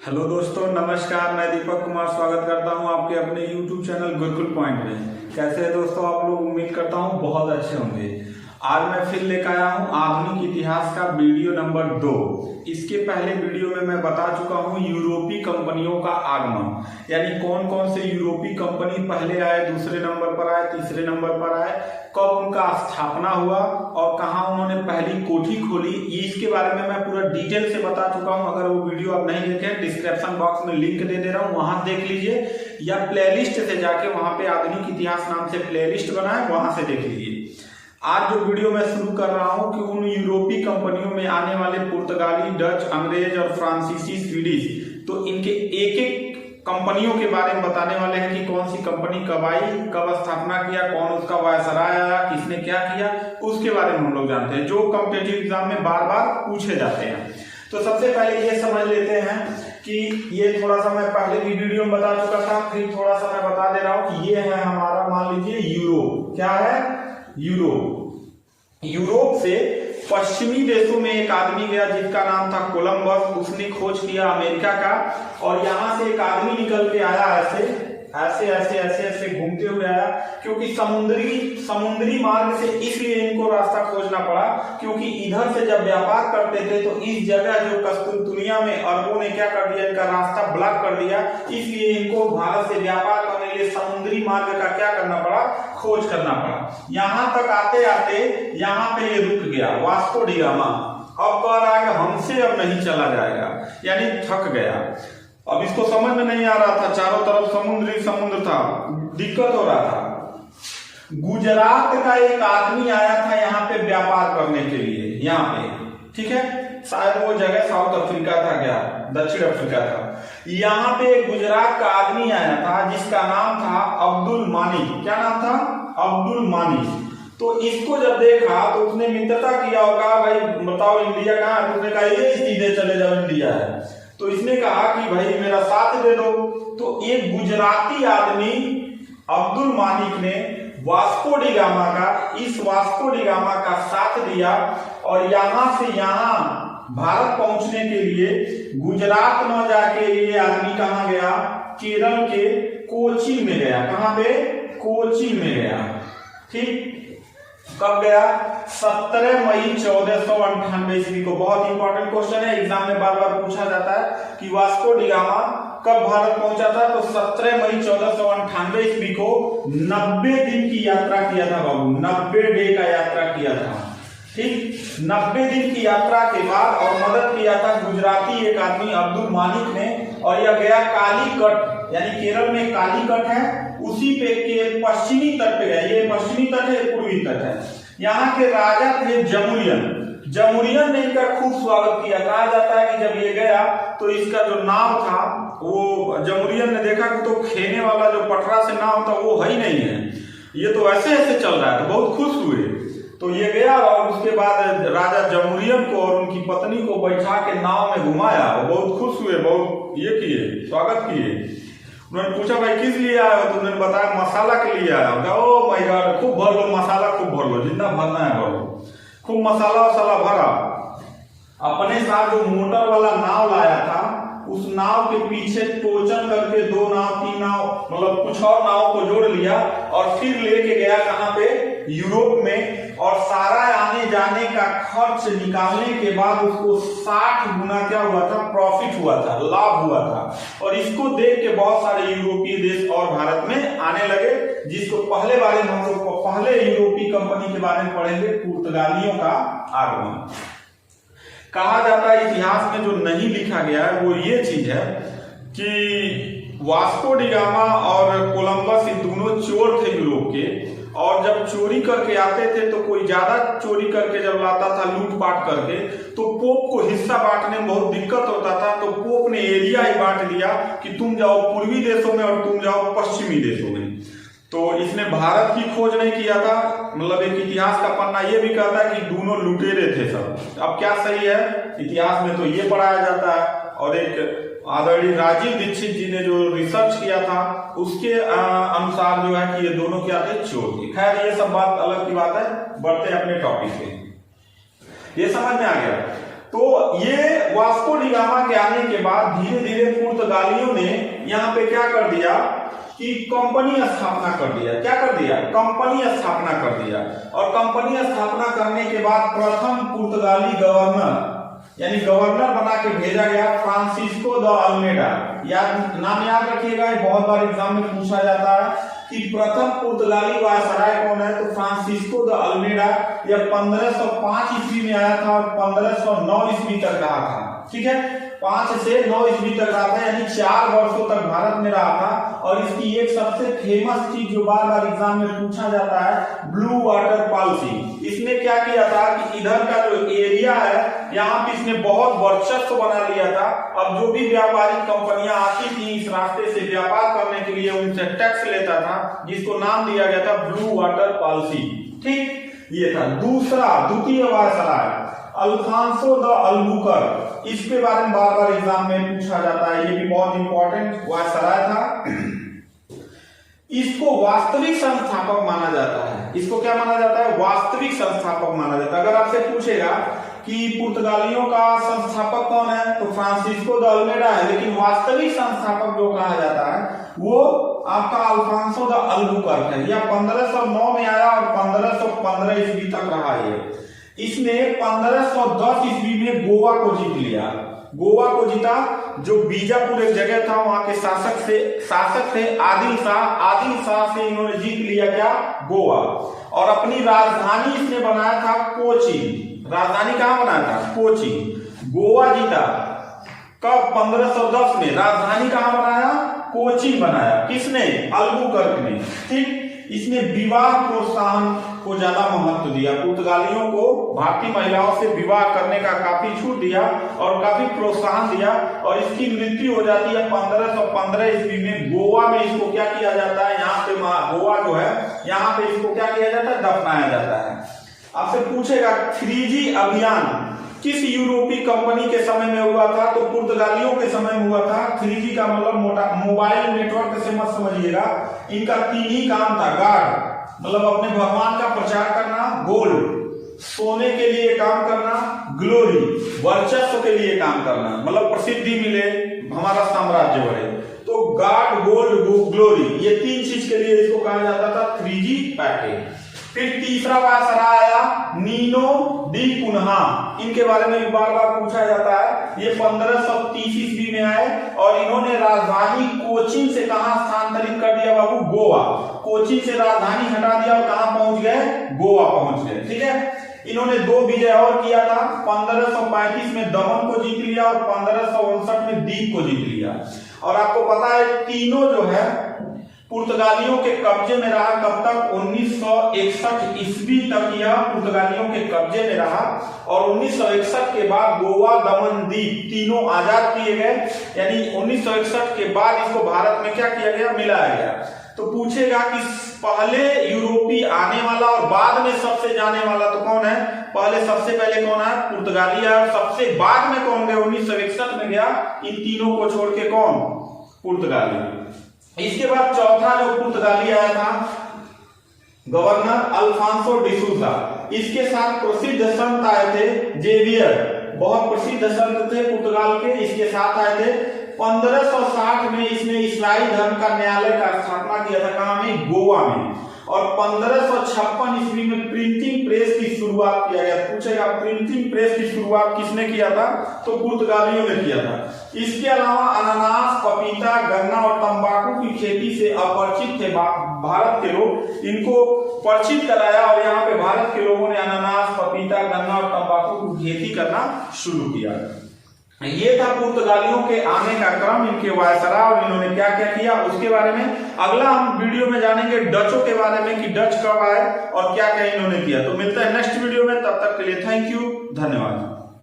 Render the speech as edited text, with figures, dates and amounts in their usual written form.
Hello दोस्तों, नमस्कार। मैं दीपक कुमार स्वागत करता हूं आपके अपने YouTube चैनल गुरुकुल पॉइंट में। कैसे हैं दोस्तों आप लोग? उम्मीद करता हूं बहुत अच्छे होंगे। आज मैं फिर लेकर आया हूं आधुनिक इतिहास का वीडियो नंबर 2। इसके पहले वीडियो में मैं बता चुका हूं यूरोपीय कंपनियों का आगमन, यानी कौन कौन से यूरोपीय कंपनी पहले आए, दूसरे नंबर पर आए, तीसरे नंबर पर आए, कब उनका स्थापना हुआ और कहां उन्होंने पहली कोठी खोली। इसके बारे में मैं पूरा डिटेल से बता चुका हूं। अगर वो वीडियो आप नहीं देखे, डिस्क्रिप्शन बॉक्स में लिंक दे दे रहा हूं, वहां देख लीजिए, या प्लेलिस्ट से जाके वहां पे आधुनिक इतिहास नाम से प्लेलिस्ट बना है, वहां से देख लीजिए। आज जो वीडियो मैं शुरू कर रहा हूं कि उन यूरोपीय कंपनियों में आने वाले पुर्तगाली, डच, अंग्रेज और फ्रांसीसी, स्वीडिश, तो इनके एक एक कंपनियों के बारे में बताने वाले हैं कि कौन सी कंपनी कब आई, कब स्थापना किया, कौन उसका वायसराय आया, किसने क्या किया, उसके बारे में हम लोग जानते हैं, जो कॉम्पिटिटिव एग्जाम में बार बार पूछे जाते हैं। तो सबसे पहले ये समझ लेते हैं कि ये थोड़ा सा मैं पहले भी वीडियो में बता चुका था, फिर थोड़ा सा मैं बता दे रहा हूं कि ये है हमारा, मान लीजिए यूरोप। क्या है? यूरोप। यूरोप से पश्चिमी देशों में एक आदमी गया जिसका नाम था कोलंबस। उसने खोज किया अमेरिका का, और यहां से एक आदमी निकल के आया ऐसे ऐसे ऐसे ऐसे ऐसे घूमते हुए आया, क्योंकि समुद्री मार्ग से इसलिए इनको रास्ता खोजना पड़ा क्योंकि इधर से जब व्यापार करते थे तो इस जगह जो कस्तूरतुनिया में अरबों ने क्या कर दिया, इनका रास्ता ब्लॉक कर दिया। इसलिए इनको भारत से व्यापार करने के लिए समुद्री मार्ग का क्या करना पड़ा, खोज करना पड़ा। यहां तक आते आते यहाँ पे ये रुक गया, वास्को डी गामा। अब कह रहा है कि हमसे अब नहीं चला जाएगा, यानी थक गया। अब इसको समझ में नहीं आ रहा था, चारों तरफ समुद्र ही समुद्र था, दिक्कत हो रहा था। गुजरात का एक आदमी आया था यहाँ पे व्यापार करने के लिए, यहाँ पे, ठीक है, शायद वो जगह साउथ अफ्रीका था, क्या दक्षिण अफ्रीका था। यहाँ पे एक गुजरात का आदमी आया था जिसका नाम था अब्दुल मानिक। क्या नाम था? अब्दुल मानिक। तो इसको जब देखा तो उसने मित्रता किया और कहा, भाई बताओ इंडिया कहाँ है? उसने कहा ये सीधे चले जाओ, इंडिया है। तो इसने कहा कि भाई मेरा साथ दे दो। तो एक गुजराती आदमी अब्दुल मानिक ने वास्को डी गामा का, इस वास्को डी गामा का साथ दिया, और यहां से यहां भारत पहुंचने के लिए गुजरात न जाके ये आदमी कहां गया? केरल के कोची में गया। कहां पे? कोची में गया। ठीक, कब गया? 17 मई 1498 ईस्वी को। बहुत इंपॉर्टेंट क्वेश्चन है, एग्जाम में बार बार पूछा जाता है कि वास्को डी गामा कब भारत पहुंचा था। तो 17 मई 1498 ईस्वी को 90 दिन की यात्रा किया था बाबू, 90 डे का यात्रा किया था। ठीक, 90 दिन की यात्रा के बाद और मदद किया था गुजराती एक आदमी अब्दुल मानिक ने, और यह गया कालीकट, यानी केरल में कालीकट है, उसी पे के पश्चिमी तट पे गया। ये पश्चिमी तट है, पूर्वी तट है। यहाँ के राजा थे जमुरियन ने इनका खूब स्वागत किया। कहा जाता है कि जब ये गया तो इसका जो नाव था, वो जमुरियन ने देखा कि तो खेने वाला जो पटरा से नाव था वो है ही नहीं है, ये तो ऐसे ऐसे चल रहा है, तो बहुत खुश हुए। तो ये गया और उसके बाद राजा जमुरियन को और उनकी पत्नी को बैठा के नाव में घुमाया, और बहुत खुश हुए, बहुत ये किए, स्वागत किए। उन्होंने पूछा, भाई किस लिए आया हो? तो उन्होंने बताया मसाला के लिए आया हूँ। ओ माय गॉड, खूब भर लो मसाला, खूब भर लो, जितना भरना है भर लो। खूब मसाला वसाला भरा। अपने साथ जो मोटर वाला नाव लाया था, उस नाव के पीछे टोचन करके 2 नाव 3 नाव, मतलब कुछ और नाव को जोड़ लिया, और फिर लेके गया कहां पे? यूरोप में। और सारा आने जाने का खर्च निकालने के बाद उसको 60 गुना क्या हुआ था? प्रॉफिट हुआ था, लाभ हुआ था। और इसको देख के बहुत सारे यूरोपीय देश और भारत में आने लगे, जिसको पहले बारे में हम लोग पहले यूरोपीय कंपनी के बारे में पढ़ेंगे, पुर्तगालियों का आगमन। कहा जाता है इतिहास में जो नहीं लिखा गया है वो ये चीज है कि वास्को डी गामा और कोलंबस ये दोनों चोर थे यूरोप के, और जब चोरी करके आते थे तो कोई ज्यादा चोरी करके जब लाता था, लूटपाट करके, तो पोप को हिस्सा बांटने में बहुत दिक्कत होता था। तो पोप ने एरिया ही बांट दिया कि तुम जाओ पूर्वी देशों में और तुम जाओ पश्चिमी देशों में। तो इसने भारत की खोज नहीं किया था। मतलब एक इतिहास का पन्ना ये भी कहता है कि दोनों लुटेरे थे सब। अब क्या सही है, इतिहास में तो ये पढ़ाया जाता है, और एक आदरणीय राजीव दीक्षित जी ने जो रिसर्च किया था उसके अनुसार जो है कि ये दोनों क्या थे? चोर थे। खैर ये सब बात अलग की बात है, बढ़ते हैं अपने टॉपिक पे। ये समझ में आ गया। तो ये वास्को डी गामा के आने के बाद धीरे धीरे पुर्तगालियों ने यहाँ पे क्या कर दिया कि कंपनी स्थापना कर दिया। क्या कर दिया? कंपनी स्थापना कर दिया। और कंपनी स्थापना करने के बाद प्रथम पुर्तगाली गवर्नर यानी गवर्नर बना के भेजा गया फ्रांसिस्को द अल्मेडा। नाम याद रखिएगा, बहुत बार एग्जाम में पूछा जाता है कि प्रथम पुर्तगाली वायसराय कौन है, तो फ्रांसिस्को द अल्मेडा। यह 1505 ईस्वी में आया था और 1509 ईस्वी तक रहा था। ठीक है, 5 से 9 ईस्वी तक रहा था, यानी 4 वर्षों तक भारत में रहा था। और इसकी एक सबसे फेमस चीज जो बार बार एग्जाम में पूछा जाता है, ब्लू वाटर पॉलिसी। इसने क्या किया था कि इधर का जो एरिया है यहाँ पे इसने बहुत वर्चस्व बना लिया था। अब जो भी व्यापारिक कंपनियां आती थी इस रास्ते से व्यापार करने के लिए उनसे टैक्स लेता था, जिसको नाम दिया गया था ब्लू वाटर पॉलिसी। ठीक, ये था। द्वितीय वायसराय अल्फांसो द अल्बुकर। इसके बारे में बार बार एग्जाम में पूछा जाता है, ये भी बहुत इंपॉर्टेंट वायसराय था। इसको वास्तविक संस्थापक माना जाता है। इसको क्या माना जाता है? वास्तविक संस्थापक माना जाता है। अगर आपसे पूछेगा कि पुर्तगालियों का संस्थापक कौन है, तो फ्रांसिस्को द अल्मेडा है, लेकिन वास्तविक संस्थापक जो कहा जाता है वो आपका अल्फांसो द अल्बुकर है। यह 1509 में आया और 1515 ईस्वी तक रहा। इसने 1510 ईस्वी में गोवा को जीत लिया। गोवा को जीता, जो बीजापुर एक जगह था, वहां के शासक थे आदिल शाह से इन्होंने जीत लिया क्या? गोवा। और अपनी राजधानी इसने बनाया था कोचीन। राजधानी कहां बनाया था? कोचीन। गोवा जीता कब? 1510 में। राजधानी कहां बनाया? कोचीन बनाया। किसने? अल्बुकर्क ने। ठीक, इसने विवाह प्रोत्साहन को ज्यादा महत्व दिया। पुर्तगालियों को भारतीय महिलाओं से विवाह करने का काफी छूट दिया और काफी प्रोत्साहन दिया। और इसकी मृत्यु हो जाती है 1515 ईस्वी में। गोवा में इसको क्या किया जाता है? यहाँ पे गोवा जो है यहाँ पे इसको क्या किया जाता है? दफनाया जाता है। आपसे पूछेगा 3G अभियान किस यूरोपीय कंपनी के समय में हुआ था, तो पुर्तगालियों के समय में हुआ था। 3G का मतलब मोबाइल नेटवर्क से मत समझिएगा। इनका 3 ही काम था। गार्ड मतलब अपने भगवान का प्रचार करना, गोल्ड सोने के लिए काम करना, ग्लोरी वर्चस्व के लिए काम करना, मतलब प्रसिद्धि मिले, हमारा साम्राज्य बढ़े। तो गार्ड, गोल्ड, ग्लोरी, ये 3 चीज के लिए इसको कहा जाता था 3G पैकेज। फिर तीसरा वायसराय आया नीनो डी कुन्हा। इनके बारे में भी बार बार पूछा जाता है। ये 1530 ईस्वी में आए और इन्होंने राजधानी कोचीन से कहां स्थानांतरित कर दिया बाबू? गोवा। कोचीन से राजधानी हटा दिया और कहां पहुंच गए? गोवा पहुंच गए। ठीक है, इन्होंने 2 विजय और किया था। 1535 में दमन को जीत लिया और 1559 में दीप को जीत लिया। और आपको पता है तीनों जो है पुर्तगालियों के कब्जे में रहा। कब तक? 1961 ईस्वी तक यह पुर्तगालियों के कब्जे में रहा। और 1961 के बाद गोवा, दमन, दीप तीनों आजाद किए गए। यानी 1961 के बाद इसको भारत में क्या किया गया? मिलाया गया। तो पूछेगा कि पहले यूरोपीय आने वाला और बाद में सबसे जाने वाला तो कौन है? पहले सबसे पहले कौन है? पुर्तगाली है। और सबसे बाद में कौन गया? 1961 में गया। इन तीनों को छोड़ के कौन? पुर्तगाली। इसके बाद चौथा जो पुर्तगाली आया था गवर्नर अल्फांसो डिसूजा। इसके साथ प्रसिद्ध संत आए थे जेवियर, बहुत प्रसिद्ध संत थे पुर्तगाल के, इसके साथ आए थे। 1560 में इसने ईसाई धर्म का न्यायालय का स्थापना किया था। कहां में? गोवा में। और 1556 ईस्वी में प्रिंटिंग प्रेस की शुरुआत किया गया। पूछेगा प्रिंटिंग प्रेस की शुरुआत किसने किया था? तो पुर्तगालियों ने किया था। इसके अलावा अनानास, पपीता, गन्ना और तंबाकू की खेती से अपरिचित थे भारत के लोग। इनको परिचित कराया और यहाँ पे भारत के लोगों ने अनानास, पपीता, गन्ना और तंबाकू की खेती करना शुरू किया। ये था पुर्तगालियों के आने का क्रम, इनके वायसराय और इन्होंने क्या क्या किया उसके बारे में। अगला हम वीडियो में जानेंगे डचों के बारे में कि डच कब आए और क्या क्या इन्होंने किया। तो मिलता है नेक्स्ट वीडियो में, तब तक के लिए थैंक यू, धन्यवाद।